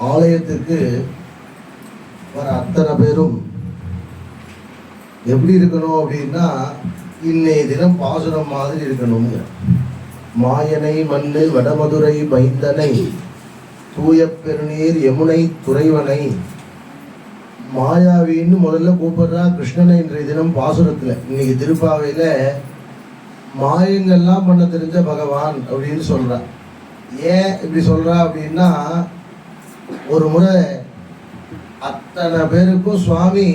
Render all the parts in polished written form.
ஆலயத்துக்கு வர அத்தனை பேரும் எப்படி இருக்கணும் அப்படின்னா, இன்னைய தினம் பாசுரம் மாதிரி இருக்கணுங்க. மாயனை மண்ணு வடமதுரை மைந்தனை தூய பெருநீர் யமுனை துறைவனை மாயாவின்னு முதல்ல கூப்பிடுறா கிருஷ்ணனை. இன்றைய தினம் பாசுரத்தில் இன்னைக்கு திருப்பாவையில் மாயங்கள்லாம் பண்ண தெரிஞ்ச பகவான் அப்படின்னு சொல்றா. ஏன் இப்படி சொல்றா அப்படின்னா, ஒரு முறை அத்தனை பேருக்கும் சுவாமி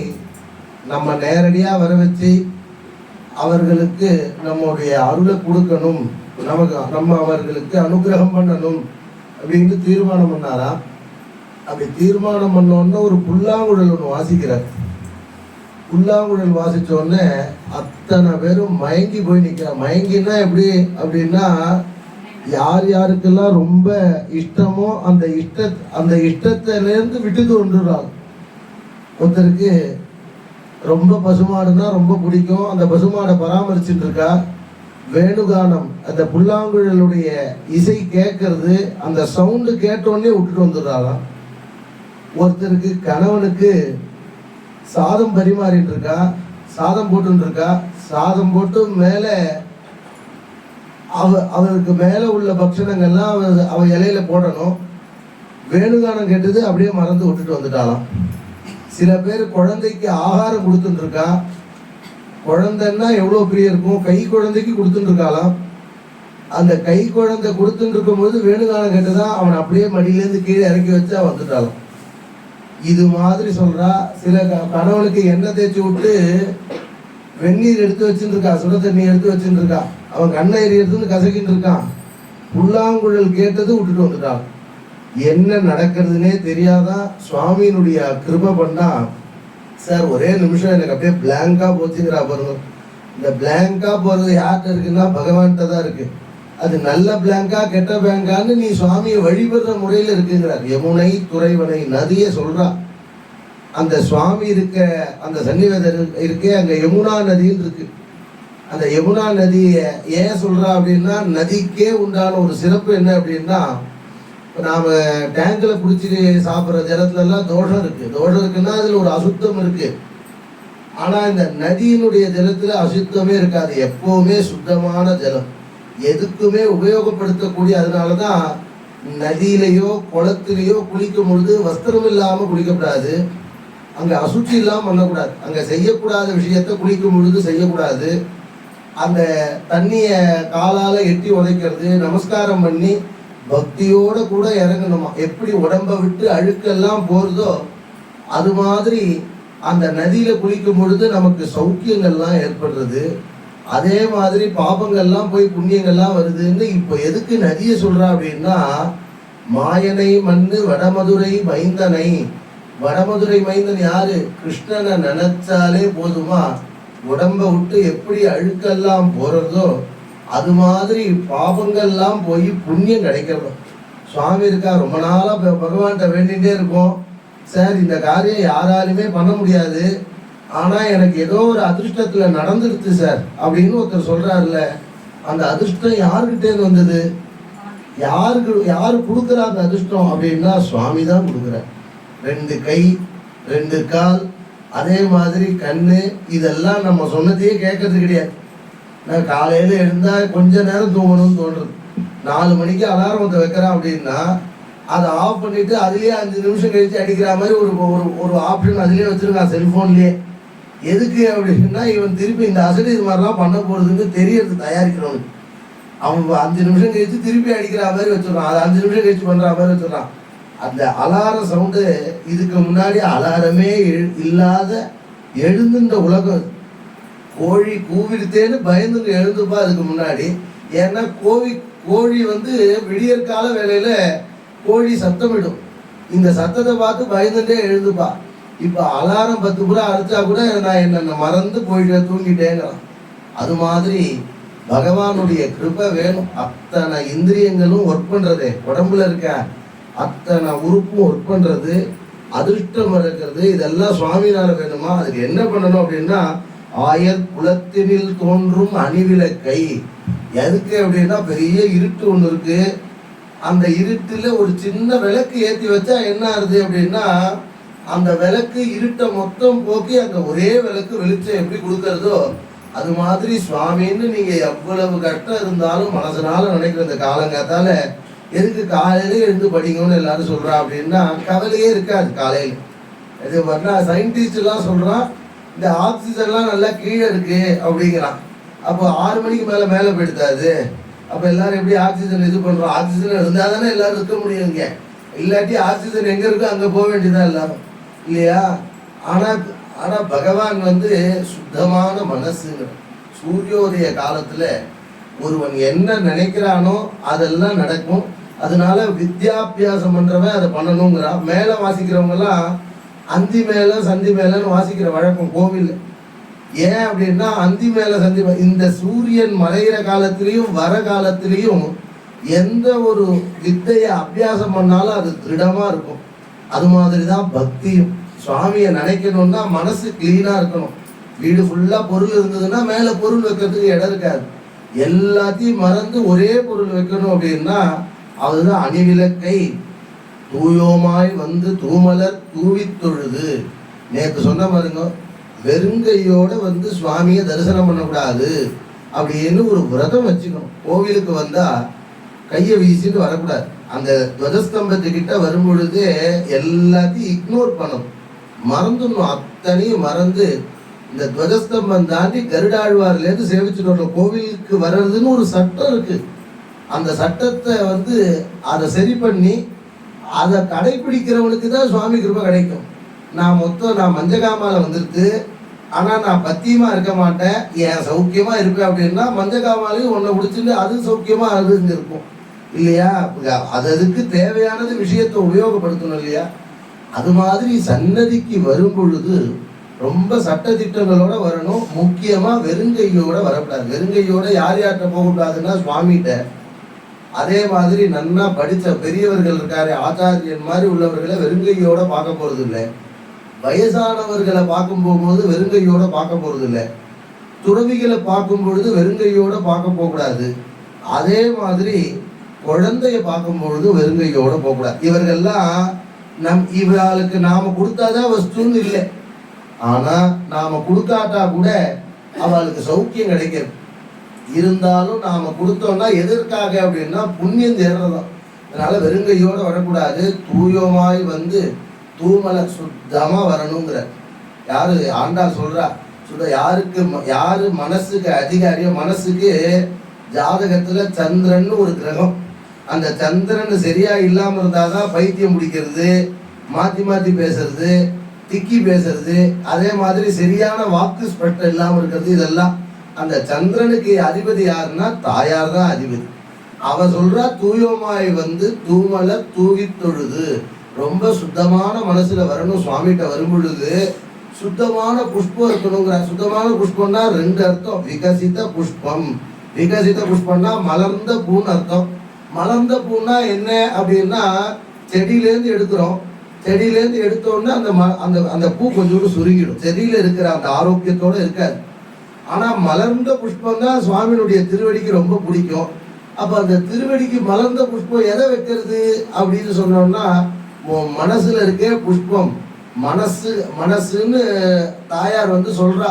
நம்ம நேரடியாக வர வச்சு அவர்களுக்கு நம்முடைய அருளை கொடுக்கணும், நம்ம அவர்களுக்கு அனுகிரகம் பண்ணணும் அப்படின்னு தீர்மானம் பண்ணாராம். அப்படி தீர்மானம் பண்ணோன்னு ஒரு புல்லாங்குழல் ஒன்று வாசிக்கிறார். புல்லாங்குழல் வாசித்தோடனே அத்தனை பேரும் மயங்கி போய் நிற்கிறார். மயங்கினா எப்படி அப்படின்னா, யார் யாருக்கெல்லாம் ரொம்ப இஷ்டமோ அந்த இஷ்டத்திலேருந்து விட்டுட்டு வந்துடுறாங்க. ஒருத்தருக்கு ரொம்ப பசுமாடுனா ரொம்ப பிடிக்கும், அந்த பசுமாடை பராமரிச்சுட்டு இருக்கா. வேணுகானம் அந்த புல்லாங்குழலுடைய இசை கேட்கறது, அந்த சவுண்டு கேட்டோடனே விட்டுட்டு வந்துடுறாளாம். ஒருத்தருக்கு கணவனுக்கு சாதம் பரிமாறிட்டு இருக்கா, சாதம் போட்டு இருக்கா, சாதம் போட்டு மேலே அவருக்கு மேலே உள்ள பக்ஷணங்கள்லாம் அவ இலையில போடணும். வேணுகானம் கேட்டது அப்படியே மறந்து விட்டுட்டு வந்துட்டாலாம். சில பேர் குழந்தைக்கு ஆகாரம் கொடுத்துட்டு இருக்கா. குழந்தைன்னா எவ்வளோ பெரிய இருக்கும், கை குழந்தைக்கு கொடுத்துட்டு இருக்காளாம். அந்த கை குழந்தை கொடுத்துட்டு இருக்கும்போது வேணுகானம் கேட்டுதான் அவன் அப்படியே மடியிலேருந்து கீழே இறக்கி வச்சா வந்துட்டாளாம். இது மாதிரி சொல்றா. சில கணவனுக்கு எண்ணெய் தேய்ச்சி விட்டு வெந்நீர் எடுத்து வச்சுட்டு இருக்கா, சுட தண்ணி எடுத்து வச்சுட்டு இருக்கா, அவன் கண்ணை எரியறதுன்னு கசக்கிட்டு இருக்கான். புல்லாங்குழல் கேட்டது விட்டுட்டு வந்துட்டான். என்ன நடக்கிறதுனே தெரியாதான். சுவாமியினுடைய கிருபை பண்ணா, சார் ஒரே நிமிஷம் எனக்கு அப்படியே பிளாங்கா போச்சுங்கிறா பாருங்க. இந்த பிளாங்கா போறது யார்கிட்ட இருக்குன்னா பகவான்கிட்ட தான் இருக்கு. அது நல்ல பிளாங்கா கெட்ட பிளாங்கான்னு நீ சுவாமியை வழிபடுற முறையில் இருக்குங்கிறார். யமுனை துறைவனை நதியை சொல்றா. அந்த சுவாமி இருக்க அந்த சன்னிவேதம் இருக்கே, அங்க யமுனா நதின்னு இருக்கு. அந்த யமுனா நதியை ஏன் சொல்றா அப்படின்னா, நதிக்கே உண்டான ஒரு சிறப்பு என்ன அப்படின்னா, நாம டேங்க்ல பிடிச்சி சாப்பிட்ற ஜலத்துல எல்லாம் தோஷம் இருக்கு. தோஷம் இருக்குன்னா அதுல ஒரு அசுத்தம் இருக்கு. ஆனா இந்த நதியினுடைய ஜலத்துல அசுத்தமே இருக்காது, எப்பவுமே சுத்தமான ஜலம், எதுக்குமே உபயோகப்படுத்தக்கூடிய. அதனாலதான் நதியிலையோ குளத்திலேயோ குளிக்கும் பொழுது வஸ்திரம் இல்லாம குளிக்கப்படாது. அங்க அசுத்தி இல்லாம பண்ணக்கூடாது. அங்க செய்யக்கூடாத விஷயத்த குளிக்கும் பொழுது செய்யக்கூடாது. அந்த தண்ணிய காலால எட்டி உதைக்கிறது, நமஸ்காரம் பண்ணி பக்தியோட கூட இறங்கணுமா. எப்படி உடம்ப விட்டு அழுக்கெல்லாம் போறதோ அது மாதிரி அந்த நதியில குளிக்கும் பொழுது நமக்கு சௌக்கியங்கள்லாம் ஏற்படுறது. அதே மாதிரி பாபங்கள்லாம் போய் புண்ணியங்கள்லாம் வருதுன்னு. இப்போ எதுக்கு நதியை சொல்றா அப்படின்னா, மாயனை மண்ணு வடமதுரை மைந்தனை. வடமதுரை மைந்தன் யாரு? கிருஷ்ணனை நினைச்சாலே போதுமா, உடம்ப விட்டு எப்படி அழுக்கெல்லாம் போறதோ அது மாதிரி பாபங்கள்லாம் போய் புண்ணியம் கிடைக்கிறது. சுவாமி இருக்கா, ரொம்ப நாளா பகவான்கிட்ட வேண்டிகிட்டே இருக்கும், சார் இந்த காரியம் யாராலுமே பண்ண முடியாது, ஆனா எனக்கு ஏதோ ஒரு அதிர்ஷ்டத்துல நடந்துடுது சார் அப்படின்னு ஒருத்தர் சொல்றாருல்ல. அந்த அதிர்ஷ்டம் யாருக்கிட்டேருந்து வந்தது? யாரு கொடுக்குறா அந்த அதிர்ஷ்டம் அப்படின்னா, சுவாமி தான் கொடுக்குறார். 2 கை 2 கால் அதே மாதிரி கண்ணு, இதெல்லாம் நம்ம சொன்னதையே கேட்கறது கிடையாது. நான் காலையில எழுந்தா கொஞ்ச நேரம் தூங்கணும்னு தோன்றது. 4 மணிக்கு அலாரத்தை வைக்கிறான் அப்படின்னா அதை ஆஃப் பண்ணிட்டு அதுலயே 5 நிமிஷம் கழிச்சு அடிக்கிற மாதிரி ஒரு ஆப்ஷன் அதுலயே வச்சிருக்கான் செல்போன்லயே. எதுக்கு அப்படின்னா, இவன் திருப்பி இந்த அசடு இது மாதிரிலாம் பண்ண போறதுன்னு தெரியறது தயாரிக்கிறவனுக்கு. அவன் 5 நிமிஷம் கழிச்சு திருப்பி அடிக்கிற மாதிரி வச்சிடறான், அதை 5 நிமிஷம் கழிச்சு பண்ற மாதிரி வச்சிடறான். அந்த அலாரம் சவுண்டு இதுக்கு முன்னாடி அலாரமே இல்லாத எழுந்துன்ற உலகம். கோழி கூவிடுத்தேன்னு பயந்துங்க எழுந்துப்பா அதுக்கு முன்னாடி. ஏன்னா கோழி விடியற்கால வேலையில கோழி சத்தமிடும். இந்த சத்தத்தை பார்த்து பயந்துட்டே எழுந்துப்பா. இப்போ அலாரம் 10 புறா அடிச்சா கூட நான் என்ன மறந்து போயிட்டு தூங்கிட்டேங்கிறான். அது மாதிரி பகவானுடைய கிருபை வேணும். அத்தனை இந்திரியங்களும் ஒர்க் பண்றதே, உடம்புல இருக்க அத்தனை உறுப்பும் ஒர்க் பண்றது, அதிர்ஷ்டம் இருக்கிறது, இதெல்லாம் சுவாமினால வேணுமா. அதுக்கு என்ன பண்ணணும் அப்படின்னா, ஆயர் குலத்தினில் தோன்றும் அணிவிளக்கை. எதுக்கு அப்படின்னா, பெரிய இருட்டு ஒன்று இருக்கு, அந்த இருட்டில் ஒரு சின்ன விளக்கு ஏற்றி வச்சா என்ன ஆகுது அப்படின்னா, அந்த விளக்கு இருட்டை மொத்தம் போக்கி அந்த ஒரே விளக்கு வெளிச்சம் எப்படி கொடுக்கறதோ அது மாதிரி சுவாமின்னு நீங்க எவ்வளவு கஷ்டம் இருந்தாலும் மனசனால நினைக்கிற இந்த காலங்காத்தால எதுக்கு காலையிலே இருந்து படிங்கன்னு எல்லாரும் சொல்றா அப்படின்னா கவலையே இருக்காது. காலையில் இது பண்ணா சயின்டிஸ்ட் எல்லாம் சொல்றான், இந்த ஆக்சிஜன்லாம் நல்லா கீழே இருக்கு அப்படிங்கிறான். அப்போ 6 மணிக்கு மேலே போயிடுதாது. அப்போ எல்லாரும் எப்படி ஆக்சிஜன் இது பண்றோம்? ஆக்சிஜன் இருந்தால் தானே எல்லாரும் இருக்க முடியுங்க. இல்லாட்டி ஆக்சிஜன் எங்க இருக்கோ அங்கே போக வேண்டியதான் எல்லாரும், இல்லையா? ஆனா பகவான் சுத்தமான மனசுங்கிற சூரியோதய காலத்துல ஒருவன் என்ன நினைக்கிறானோ அதெல்லாம் நடக்கும். அதனால வித்யாபியாசம் பண்றவன் அதை பண்ணணுங்கிறான். மேல வாசிக்கிறவங்க எல்லாம் அந்தி மேல சந்தி மேலன்னு வாசிக்கிற வழக்கம் கோவில். ஏன் அப்படின்னா அந்தி மேல சந்தி இந்த சூரியன் மறைகிற காலத்திலையும் வர காலத்திலையும் எந்த ஒரு வித்தையை அபியாசம் பண்ணாலும் அது திருடமா இருக்கும். அது மாதிரிதான் பக்தியும். சுவாமியை நினைக்கணும்னா மனசு கிளீனா இருக்கணும். வீடு ஃபுல்லா பொருள் இருந்ததுன்னா மேல பொருள் வைக்கிறதுக்கு இடம் இருக்காது. எல்லாத்தையும் மறந்து ஒரே பொருள் வைக்கணும் அப்படின்னா அதுதான் அணிவிளக்கை தூயோமாய் தூமலர் தூவி தொழுது. நேற்று சொன்ன பாருங்க, வெறுங்கையோட சுவாமியை தரிசனம் பண்ணக்கூடாது அப்படின்னு ஒரு விரதம் வச்சுக்கணும். கோவிலுக்கு வந்தா கையை வீசிட்டு வரக்கூடாது. அந்த துவஜஸ்தம்பத்துக்கிட்ட வரும் பொழுது எல்லாத்தையும் இக்னோர் பண்ணணும், மறந்துடணும். அத்தனையும் மறந்து இந்த துவஜஸ்தம்பம் தாண்டி கருடாழ்வார்லேருந்து சேவிச்சுட்டு வரணும். கோவிலுக்கு வர்றதுன்னு ஒரு சட்டம் இருக்கு. அந்த சட்டத்தை அதை சரி பண்ணி அதை கடைபிடிக்கிறவனுக்கு தான் சுவாமி கிருபை கிடைக்கும். நான் மஞ்சகாமால வந்துருக்கு, ஆனால் நான் பத்தியமாக இருக்க மாட்டேன், என் சௌக்கியமாக இருப்பேன் அப்படின்னா மஞ்சகாமாலையும் ஒன்றை பிடிச்சிட்டு அது சௌக்கியமாக அதுங்க இருக்கும், இல்லையா? அதுக்கு தேவையானது விஷயத்தை உபயோகப்படுத்தணும், இல்லையா? அது மாதிரி சன்னதிக்கு வரும் பொழுது ரொம்ப சட்ட திட்டங்களோட வரணும். முக்கியமாக வெறுங்கையோட வரக்கூடாது. வெறுங்கையோட யார்கிட்ட போகக்கூடாதுன்னா சுவாமிகிட்ட. அதே மாதிரி நன்னா படித்த பெரியவர்கள் இருக்காரு, ஆச்சாரியன் மாதிரி உள்ளவர்களை வெறுங்கையோட பார்க்க போறது இல்லை. வயசானவர்களை பார்க்கும் போகும்போது வெறுங்கையோட பார்க்க போறது இல்லை. துறவிகளை பார்க்கும் பொழுது வெறுங்கையோட பார்க்க போகக்கூடாது. அதே மாதிரி குழந்தைய பார்க்கும் பொழுது வெறுங்கையோட போகக்கூடாது. இவர்கள்லாம் இவர்களுக்கு நாம கொடுத்தாதான் வஸ்துன்னு இல்லை, ஆனா நாம கொடுக்காட்டா கூட அவளுக்கு சௌக்கியம் கிடைக்கிறது. இருந்தாலும் நாம கொடுத்தோம்னா எதற்காக அப்படின்னா புண்ணியம் தேடுறதான். அதனால வெறுங்கையோட வரக்கூடாது. தூயமாய் தூமலை சுத்தமா வரணுங்கிற யாரு ஆண்டாள் சொல்றா. யாரு மனசுக்கு அதிகாரியோ, மனசுக்கு ஜாதகத்துல சந்திரன் ஒரு கிரகம், அந்த சந்திரன் சரியா இல்லாம இருந்தாதான் பைத்தியம் பிடிக்கிறது, மாத்தி மாத்தி பேசுறது, திக்கி பேசுறது, அதே மாதிரி சரியான வாக்கு ஸ்பஷ்டம் இல்லாம இருக்கிறது. இதெல்லாம் அந்த சந்திரனுக்கு அதிபதி யாருன்னா தாயார் தான் அதிபதி. அவ சொல்றா தூயமாய் தூமலை தூவி தொழுது. ரொம்ப சுத்தமான மனசுல வரணும். சுவாமிகிட்ட வரும் பொழுது சுத்தமான புஷ்பம் இருக்கணுங்கிற. சுத்தமான புஷ்பம்னா 2 அர்த்தம். விகசித புஷ்பம், விகசித புஷ்பம்னா மலர்ந்த பூன்னு அர்த்தம். மலர்ந்த பூன்னா என்ன அப்படின்னா செடியிலேருந்து எடுக்கிறோம். செடியிலேருந்து எடுத்தோடனே அந்த பூ கொஞ்சோண்டு சுருங்கிடும். செடியில இருக்கிற அந்த ஆரோக்கியத்தோட இருக்காது. ஆனா மலர்ந்த புஷ்பம் தான் சுவாமியினுடைய திருவடிக்கு ரொம்ப பிடிக்கும். அப்ப அந்த திருவடிக்கு மலர்ந்த புஷ்பம் எதை வைக்கிறது அப்படின்னு சொன்னோம்னா மனசுல இருக்கே புஷ்பம். மனசுன்னு தாயார் சொல்றா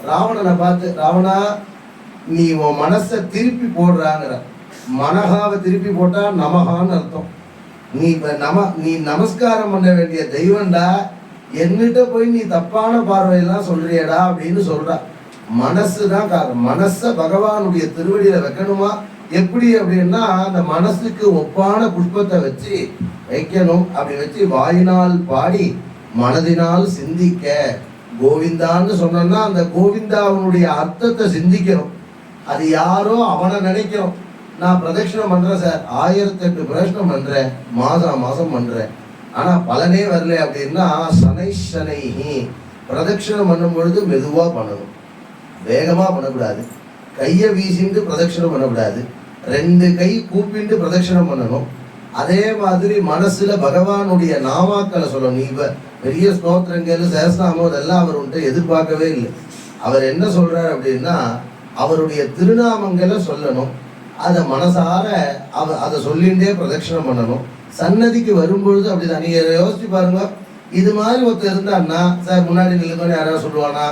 ராவணனை பார்த்து, ராவணா நீ உன் மனசை திருப்பி போடுறாங்கிற. மனகாவை திருப்பி போட்டா நமகான்னு அர்த்தம். நீ நமஸ்காரம் பண்ண வேண்டிய தெய்வம்டா, என்னிட்ட போய் நீ தப்பான பார்வையெல்லாம் சொல்றியடா அப்படின்னு சொல்றா. மனசு தான் காரணம். மனசை பகவானுடைய திருவடியில வைக்கணுமா? எப்படி அப்படின்னா அந்த மனசுக்கு ஒப்பான புஷ்பத்தை வச்சு வைக்கணும். அப்படி வச்சு வாயினால் பாடி மனதினால் சிந்திக்க கோவிந்தான்னு சொன்னா அந்த கோவிந்தாவுடைய அர்த்தத்தை சிந்திக்கணும். அது யாரோ அவனை நினைக்கிறோம். நான் பிரதட்சிணம் பண்றேன் சார், 1008 பிரதட்சிணம் பண்றேன், மாசம் பண்றேன், ஆனா பலனே வரல அப்படின்னா சனை பிரதட்சிணம் பண்ணும் பொழுது மெதுவா பண்ணணும், வேகமா பண்ணக்கூடாது. கையை வீசிட்டு பிரதட்சிணம் பண்ணக்கூடாது, 2 கை கூப்பிட்டு பிரதட்சிணம் பண்ணணும். அதே மாதிரி மனசுல பகவானுடைய நாமாக்களை சொல்லணும். நீ பெரிய ஸ்தோத்திரங்கள் சஹஸ்ரநாமம் இதெல்லாம் அவர் உன்ட்ட எதிர்பார்க்கவே இல்லை. அவர் என்ன சொல்றார் அப்படின்னா அவருடைய திருநாமங்களை சொல்லணும். அதை மனசார அதை சொல்லிகிட்டே பிரதட்சணம் பண்ணணும். சன்னதிக்கு வரும்பொழுது அப்படிதான். நீங்க யோசிச்சு பாருங்க, இது மாதிரி ஒருத்தர் இருந்தான்னா, சார் முன்னாடி நில்லுங்கன்னு யாராவது சொல்லுவானா?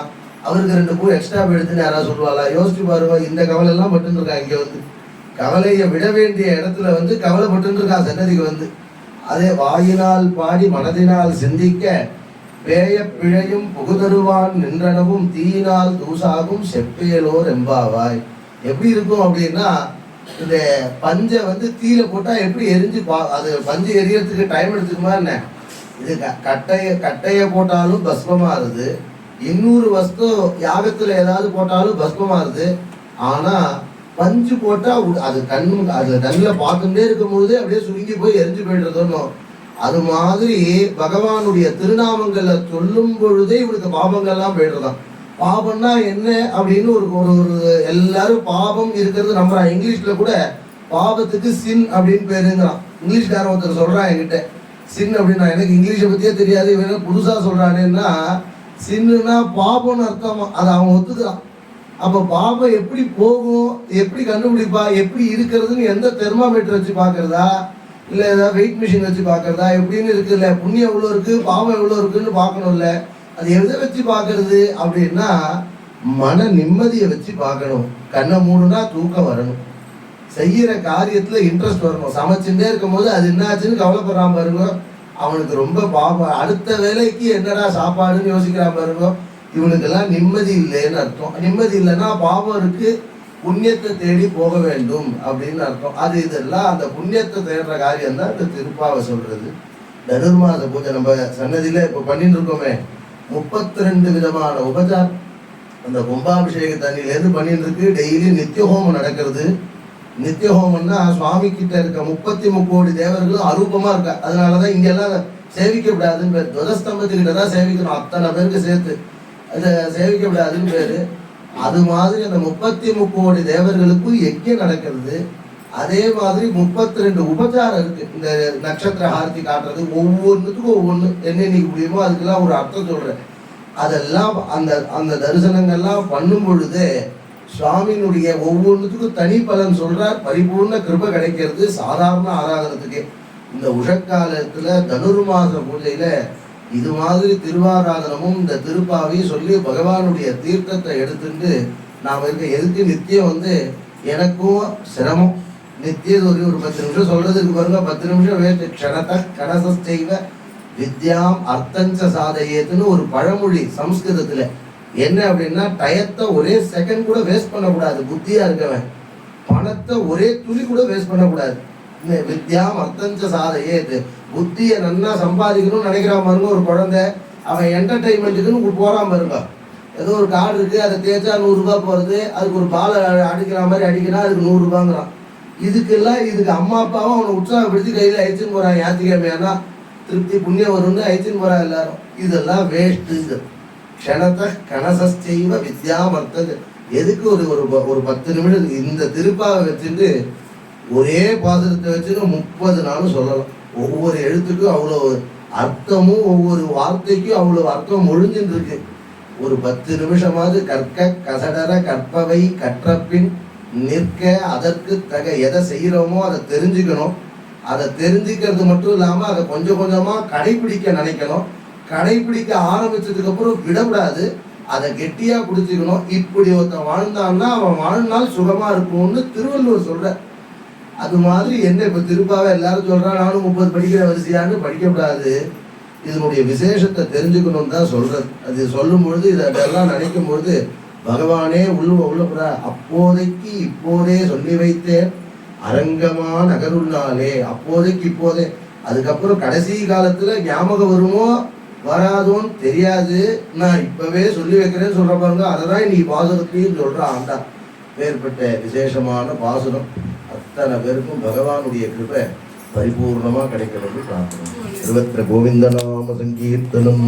அவருக்கு 2 பூ எக்ஸ்ட்ரா எடுத்துன்னு யாராவது சொல்லுவாளா? யோசிச்சு பாருங்க. இந்த கவலை எல்லாம் பட்டு இருக்கா. இங்க வந்து கவலையை விட வேண்டிய இடத்துல வந்து கவலைப்பட்டு இருக்கா சன்னதிக்கு வந்து. அதே வாயினால் பாடி மனதினால் சிந்திக்க பேய பிழையும் புகுதருவான் நின்றனவும் தீயினால் தூசாகும் செப்பேலோர் எம்பாவாய். எப்படி இருக்கும் அப்படின்னா, இந்த பஞ்சை வந்து தீயில போட்டா எப்படி எரிஞ்சு அது பஞ்சு எரியறதுக்கு டைம் எடுத்துக்குமா என்ன? இது கட்டைய போட்டாலும் பஸ்பமாறுது, இன்னொரு வஸ்து யாகத்துல ஏதாவது போட்டாலும் பஸ்பமாறுது. ஆனா பஞ்சு போட்டா அது கண்ணுல பார்த்துட்டே இருக்கும் போது அப்படியே சுருங்கி போய் எரிஞ்சு போயிடுறதுன்னு. அது மாதிரி பகவானுடைய திருநாமங்களை சொல்லும் பொழுதே இவனுக்கு பாபங்கள்லாம் போயிடுறதான். பாபம்னா என்ன அப்படின்னு ஒரு எல்லாரும் பாபம் இருக்கிறது நம்புறான். இங்கிலீஷ்ல கூட பாபத்துக்கு சின் அப்படின்னு பேருங்கிறான். இங்கிலீஷ்காரன் ஒருத்தர் சொல்றான் என்கிட்ட, சின் அப்படின்னா. எனக்கு இங்கிலீஷை பத்தியே தெரியாது, இவன் புதுசா சொல்றானேன்னா, சின்னுனா பாபம்னு அர்த்தமா. அதை அவன் ஒத்துக்கிறான். அப்ப பாபம் எப்படி போகும், எப்படி கண்டுபிடிப்பா, எப்படி இருக்கிறதுன்னு எந்த தெர்மாமீட்டர் வச்சு பாக்குறதா, இல்ல ஏதாவது வெயிட் மிஷின் வச்சு பாக்குறதா, எப்படின்னு இருக்குல்ல. புண்ணியம் எவ்வளவு இருக்கு, பாவம் எவ்வளவு இருக்குன்னு பார்க்கணும்ல. அது எதை வச்சு பாக்குறது அப்படின்னா, மன நிம்மதியை வச்சு பார்க்கணும். கண்ணை மூடுனா தூக்கம் வரணும், செய்யற காரியத்துல இன்ட்ரெஸ்ட் வரணும். சமைச்சுட்டே இருக்கும் போது அது என்னாச்சுன்னு கவலைப்படுறான் பாருங்க, அவனுக்கு ரொம்ப பாவம். அடுத்த வேலைக்கு என்னடா சாப்பாடுன்னு யோசிக்கிறான் பாருங்க, இவனுக்கெல்லாம் நிம்மதி இல்லைன்னு அர்த்தம். நிம்மதி இல்லைன்னா பாவம் இருக்கு, புண்ணியத்தை தேடி போக வேண்டும் அப்படின்னு அர்த்தம். அது இதெல்லாம் அந்த புண்ணியத்தை தேடுற காரியம் தான் இந்த திருப்பாவை சொல்றது. தனுர்மாச பூஜை நம்ம சன்னதியில இப்ப பண்ணிட்டு இருக்கோமே, 32 விதமான உபச்சாரம் அந்த கும்பாபிஷேக தண்ணியிலேருந்து பண்ணிட்டு இருக்கு. டெய்லி நித்திய ஹோமம் நடக்கிறது. நித்திய ஹோமம்னா சுவாமி கிட்ட இருக்க 33 கோடி தேவர்களும் அரூபமா இருக்கா. அதனாலதான் இங்கெல்லாம் சேவிக்கப்படாதுன்னு பேர். துவதஸ்தம்பத்துக்கிட்ட தான் சேவிக்கணும், அத்தனை பேருக்கு சேர்த்து. அதை சேவிக்கப்படாதுன்னு பேரு. அது மாதிரி அந்த 33 கோடி தேவர்களுக்கும் யஜ்ஞம் நடக்கிறது. அதே மாதிரி 32 உபச்சாரம் இருக்கு. இந்த நட்சத்திர ஆர்த்தி காட்டுறது ஒவ்வொன்றுத்துக்கும் ஒவ்வொன்று என்னென்னைக்கு முடியுமோ அதுக்கெல்லாம் ஒரு அர்த்தம் சொல்றேன். அதெல்லாம் அந்த அந்த தரிசனங்கள்லாம் பண்ணும் பொழுது சுவாமியினுடைய ஒவ்வொன்றுத்துக்கும் தனி பலன் சொல்றார். பரிபூர்ண கிருபை கிடைக்கிறது சாதாரண ஆராதனத்துக்கு. இந்த உஷக்காலத்துல தனுர்மாச பூஜையில இது மாதிரி திருவாராதனமும் இந்த திருப்பாவையும் சொல்லி பகவானுடைய தீர்த்தத்தை எடுத்துட்டு நாம் இருக்க. எதுக்கு நித்தியம் வந்து எனக்கும் சிரமம். நித்தியம் ஒரு 10 நிமிஷம் சொல்றதுக்கு பாருங்க, 10 நிமிஷம் வேஸ்ட். க்ஷணத கணசைவ வித்யாம் அர்த்தஞ்ச சாதையேத்துன்னு ஒரு பழமொழி சம்ஸ்கிருதத்துல. என்ன அப்படின்னா, டயத்தை ஒரே செகண்ட் கூட வேஸ்ட் பண்ணக்கூடாது. புத்தியா இருக்கவன் பணத்தை ஒரே துளி கூட வேஸ்ட் பண்ணக்கூடாது. வித்யாம் அர்த்தஞ்ச சாதையேத்து, புத்தியை நல்லா சம்பாதிக்கணும்னு நினைக்கிறான் பாருங்க. ஒரு குழந்தை அவன் என்டர்டைன்மெண்ட்டுக்குன்னு போறான் பாருங்க. ஏதோ ஒரு கார்டு இருக்கு, அதை தேய்ச்சா 100 ரூபாய் போறது. அதுக்கு ஒரு பாலை அடிக்கிற மாதிரி அடிக்கிறான், அதுக்கு 100 ரூபாங்கிறான். இதுக்கு அம்மா அப்பாவும் அவனை உற்சாகப்படுத்தி கையில் அழிச்சுன்னு போறான். ஞாயிற்றுக்கிழமையானா திருப்தி புண்ணியம் வரும்னு அழிச்சுன்னு போறான் எல்லாரும். இதெல்லாம் வேஸ்ட். க்ஷணத கணசைவ வித்யாமர்த்தது. எதுக்கு ஒரு 10 நிமிடம் இந்த திருப்பாவை வச்சுட்டு ஒரே பாசுரத்தை வச்சுட்டு 30 நாளும் சொல்லலாம். ஒவ்வொரு எழுத்துக்கும் அவ்வளோ அர்த்தமும் ஒவ்வொரு வார்த்தைக்கும் அவ்வளோ அர்த்தம் ஒழிஞ்சுட்டு இருக்கு. ஒரு 10 நிமிஷமாவது கற்க கசடர கற்பவை கற்றப்பின் நிற்க அதற்கு தக எதை செய்கிறோமோ அதை தெரிஞ்சுக்கணும். அதை தெரிஞ்சுக்கிறது மட்டும் இல்லாமல் அதை கொஞ்சம் கொஞ்சமாக கடைபிடிக்க நினைக்கணும். கடைபிடிக்க ஆரம்பிச்சதுக்கு அப்புறம் விடக்கூடாது, அதை கெட்டியாக பிடிச்சிக்கணும். இப்படி ஒருத்தன் வாழ்ந்தான்னா அவன் வாழ்நாள் சுகமாக இருக்கும்னு திருவள்ளுவர் சொல்ற. அது மாதிரி என்ன இப்போ திருப்பாவை எல்லாரும் சொல்றான், நானும் 30 படிக்கிற வரிசையான்னு படிக்கக்கூடாது. இதனுடைய விசேஷத்தை தெரிஞ்சுக்கணும்னு தான் சொல்றது. அது சொல்லும் பொழுது இதெல்லாம் நினைக்கும் பொழுது பகவானே உள்ளப்புற அப்போதைக்கு இப்போதே சொல்லி வைத்தேன் அரங்கமா நகருள்ளாலே. அப்போதைக்கு இப்போதே, அதுக்கப்புறம் கடைசி காலத்துல ஞாபகம் வருமோ வராதோன்னு தெரியாது, நான் இப்பவே சொல்லி வைக்கிறேன்னு சொல்ற பாருங்க. அததான் இன்னைக்கு பாசுரத்தையும் சொல்றான் ஆண்டா. வேறுபட்ட விசேஷமான பாசுரம் அத்தனை பேருக்கும் பகவானுடைய கிருபை பரிபூர்ணமா கிடைக்கிறது பிரார்த்தனை. சர்வத்திர கோவிந்த நாம சங்கீர்த்தனம்.